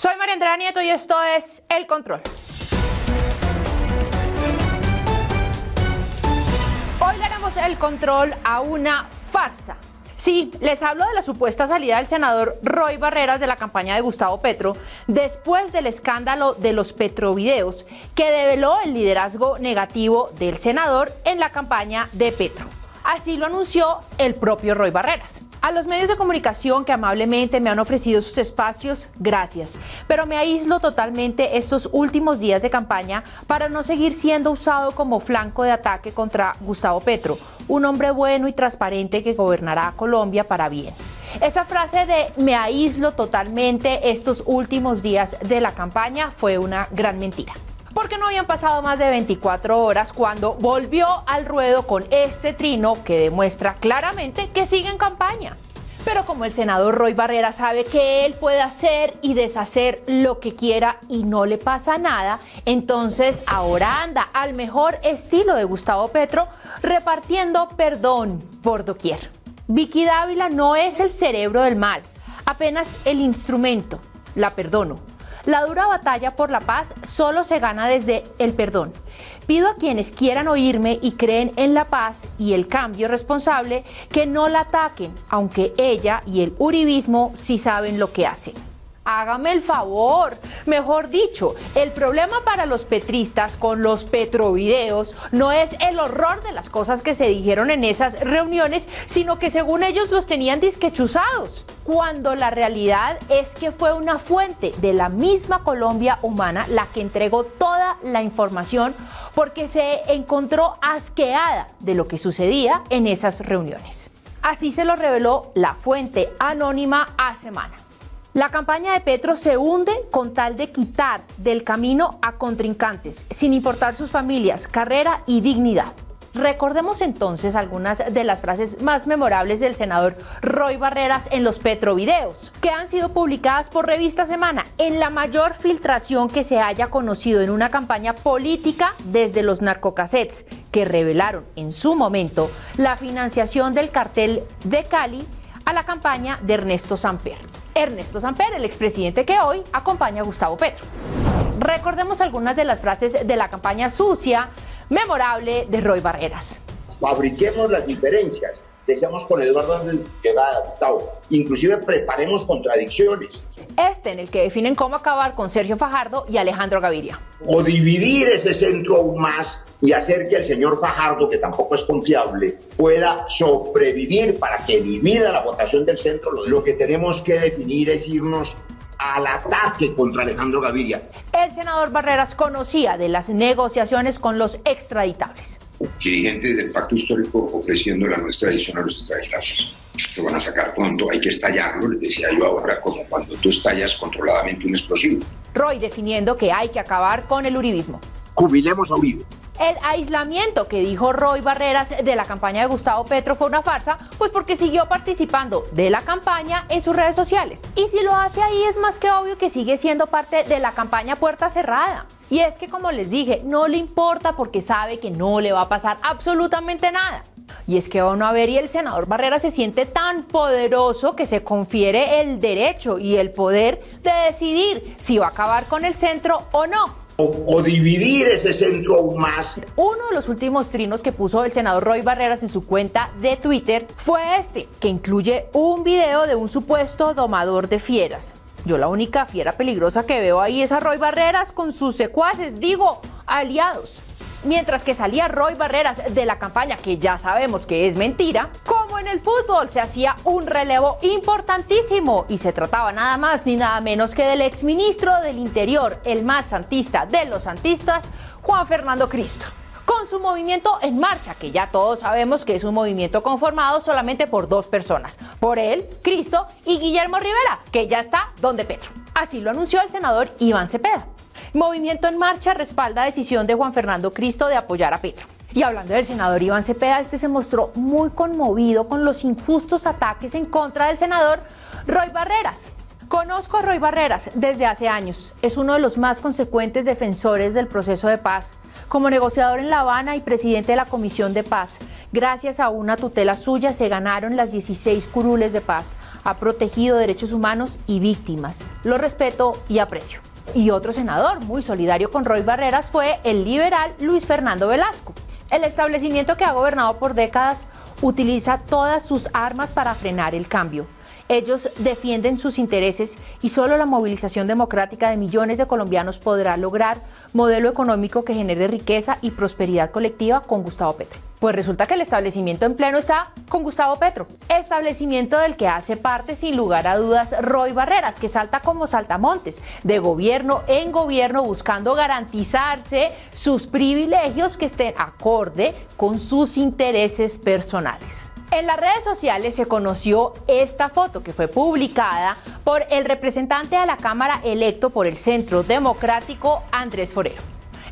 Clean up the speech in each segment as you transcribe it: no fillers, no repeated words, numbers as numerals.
Soy María Andrea Nieto y esto es El Control. Hoy le haremos el control a una farsa. Sí, les hablo de la supuesta salida del senador Roy Barreras de la campaña de Gustavo Petro después del escándalo de los Petrovideos que develó el liderazgo negativo del senador en la campaña de Petro. Así lo anunció el propio Roy Barreras. A los medios de comunicación que amablemente me han ofrecido sus espacios, gracias. Pero me aíslo totalmente estos últimos días de campaña para no seguir siendo usado como flanco de ataque contra Gustavo Petro, un hombre bueno y transparente que gobernará a Colombia para bien. Esa frase de me aíslo totalmente estos últimos días de la campaña fue una gran mentira. Porque no habían pasado más de 24 horas cuando volvió al ruedo con este trino que demuestra claramente que sigue en campaña. Pero como el senador Roy Barreras sabe que él puede hacer y deshacer lo que quiera y no le pasa nada, entonces ahora anda al mejor estilo de Gustavo Petro repartiendo perdón por doquier. Vicky Dávila no es el cerebro del mal, apenas el instrumento. La perdono. La dura batalla por la paz solo se gana desde el perdón. Pido a quienes quieran oírme y creen en la paz y el cambio responsable que no la ataquen, aunque ella y el uribismo sí saben lo que hacen. Hágame el favor, mejor dicho, el problema para los petristas con los Petrovideos no es el horror de las cosas que se dijeron en esas reuniones, sino que según ellos los tenían disquechuzados, cuando la realidad es que fue una fuente de la misma Colombia humana la que entregó toda la información porque se encontró asqueada de lo que sucedía en esas reuniones. Así se lo reveló la fuente anónima a Semana. La campaña de Petro se hunde con tal de quitar del camino a contrincantes, sin importar sus familias, carrera y dignidad. Recordemos entonces algunas de las frases más memorables del senador Roy Barreras en los Petrovideos, que han sido publicadas por Revista Semana en la mayor filtración que se haya conocido en una campaña política desde los narcocassettes, que revelaron en su momento la financiación del cartel de Cali a la campaña de Ernesto Samper. Ernesto Samper, el expresidente que hoy acompaña a Gustavo Petro. Recordemos algunas de las frases de la campaña sucia, memorable de Roy Barreras. Fabriquemos las diferencias, deseamos con Eduardo antes de llegar a Gustavo, inclusive preparemos contradicciones. En el que definen cómo acabar con Sergio Fajardo y Alejandro Gaviria. O dividir ese centro aún más y hacer que el señor Fajardo, que tampoco es confiable, pueda sobrevivir para que divida la votación del centro. Lo que tenemos que definir es irnos al ataque contra Alejandro Gaviria. El senador Barreras conocía de las negociaciones con los extraditables. Dirigentes del pacto histórico ofreciendo la nuestra adición a los extraditables. Lo van a sacar pronto, hay que estallarlo, les decía yo ahora, como cuando tú estallas controladamente un explosivo. Roy definiendo que hay que acabar con el uribismo. Jubilemos a Uribe. El aislamiento que dijo Roy Barreras de la campaña de Gustavo Petro fue una farsa, pues porque siguió participando de la campaña en sus redes sociales. Y si lo hace ahí es más que obvio que sigue siendo parte de la campaña puerta cerrada. Y es que, como les dije, no le importa porque sabe que no le va a pasar absolutamente nada. Y es que van a ver, y el senador Barreras se siente tan poderoso que se confiere el derecho y el poder de decidir si va a acabar con el centro o no. O dividir ese centro aún más. Uno de los últimos trinos que puso el senador Roy Barreras en su cuenta de Twitter fue que incluye un video de un supuesto domador de fieras. Yo la única fiera peligrosa que veo ahí es a Roy Barreras con sus secuaces, aliados. Mientras que salía Roy Barreras de la campaña, que ya sabemos que es mentira, como en el fútbol se hacía un relevo importantísimo y se trataba nada más ni nada menos que del exministro del Interior, el más santista de los santistas, Juan Fernando Cristo. Con su movimiento En Marcha, que ya todos sabemos que es un movimiento conformado solamente por dos personas, por él, Cristo, y Guillermo Rivera, que ya está donde Petro. Así lo anunció el senador Iván Cepeda. Movimiento En Marcha respalda decisión de Juan Fernando Cristo de apoyar a Petro. Y hablando del senador Iván Cepeda, se mostró muy conmovido con los injustos ataques en contra del senador Roy Barreras. Conozco a Roy Barreras desde hace años. Es uno de los más consecuentes defensores del proceso de paz. Como negociador en La Habana y presidente de la Comisión de Paz, gracias a una tutela suya se ganaron las 16 curules de paz. Ha protegido derechos humanos y víctimas. Lo respeto y aprecio. Y otro senador muy solidario con Roy Barreras fue el liberal Luis Fernando Velasco. El establecimiento que ha gobernado por décadas utiliza todas sus armas para frenar el cambio. Ellos defienden sus intereses y solo la movilización democrática de millones de colombianos podrá lograr modelo económico que genere riqueza y prosperidad colectiva con Gustavo Petro. Pues resulta que el establecimiento en pleno está con Gustavo Petro, establecimiento del que hace parte sin lugar a dudas Roy Barreras, que salta como saltamontes, de gobierno en gobierno buscando garantizarse sus privilegios que estén acorde con sus intereses personales. En las redes sociales se conoció esta foto que fue publicada por el representante de la Cámara electo por el Centro Democrático, Andrés Forero.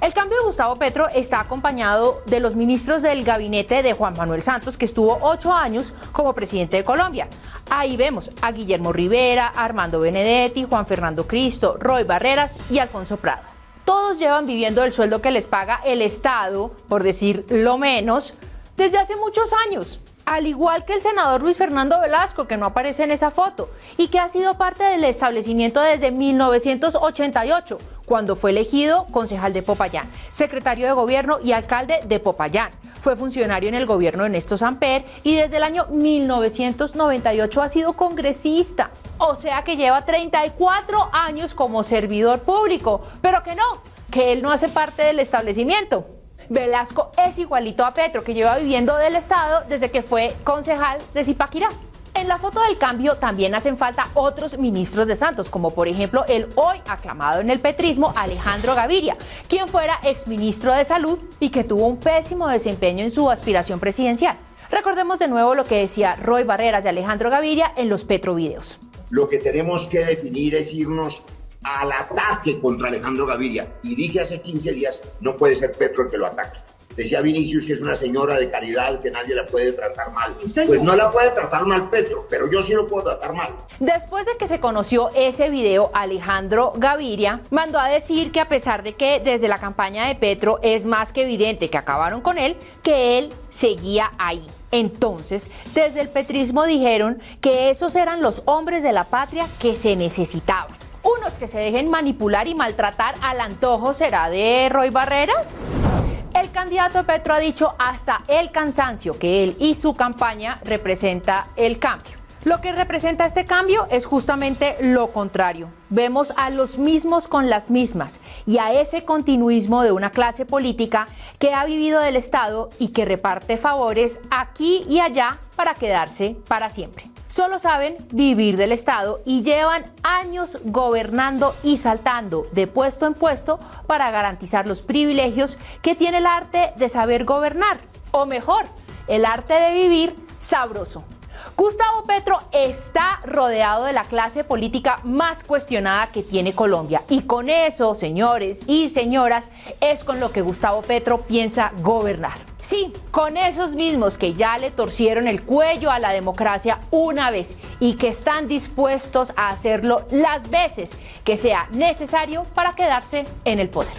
El cambio de Gustavo Petro está acompañado de los ministros del gabinete de Juan Manuel Santos, que estuvo 8 años como presidente de Colombia. Ahí vemos a Guillermo Rivera, Armando Benedetti, Juan Fernando Cristo, Roy Barreras y Alfonso Prada. Todos llevan viviendo del sueldo que les paga el Estado, por decir lo menos, desde hace muchos años. Al igual que el senador Luis Fernando Velasco, que no aparece en esa foto, y que ha sido parte del establecimiento desde 1988, cuando fue elegido concejal de Popayán, secretario de gobierno y alcalde de Popayán. Fue funcionario en el gobierno de Néstor Samper y desde el año 1998 ha sido congresista. O sea que lleva 34 años como servidor público, pero que él no hace parte del establecimiento. Velasco es igualito a Petro, que lleva viviendo del Estado desde que fue concejal de Zipaquirá. En la foto del cambio también hacen falta otros ministros de Santos, como por ejemplo el hoy aclamado en el petrismo Alejandro Gaviria, quien fuera exministro de Salud y que tuvo un pésimo desempeño en su aspiración presidencial. Recordemos de nuevo lo que decía Roy Barreras de Alejandro Gaviria en los Petrovideos. Lo que tenemos que definir es irnos al ataque contra Alejandro Gaviria. Y dije hace 15 días, no puede ser Petro el que lo ataque. Decía Vinicius que es una señora de caridad, que nadie la puede tratar mal. Pues no la puede tratar mal Petro, pero yo sí lo puedo tratar mal. Después de que se conoció ese video, Alejandro Gaviria mandó a decir que a pesar de que desde la campaña de Petro es más que evidente que acabaron con él, que él seguía ahí. Entonces, desde el petrismo dijeron que esos eran los hombres de la patria que se necesitaban. Unos que se dejen manipular y maltratar al antojo, ¿será de Roy Barreras? El candidato Petro ha dicho hasta el cansancio que él y su campaña representa el cambio. Lo que representa este cambio es justamente lo contrario. Vemos a los mismos con las mismas y a ese continuismo de una clase política que ha vivido del Estado y que reparte favores aquí y allá para quedarse para siempre. Solo saben vivir del Estado y llevan años gobernando y saltando de puesto en puesto para garantizar los privilegios que tiene el arte de saber gobernar, o mejor, el arte de vivir sabroso. Gustavo Petro está rodeado de la clase política más cuestionada que tiene Colombia y con eso, señores y señoras, es con lo que Gustavo Petro piensa gobernar. Sí, con esos mismos que ya le torcieron el cuello a la democracia una vez y que están dispuestos a hacerlo las veces que sea necesario para quedarse en el poder.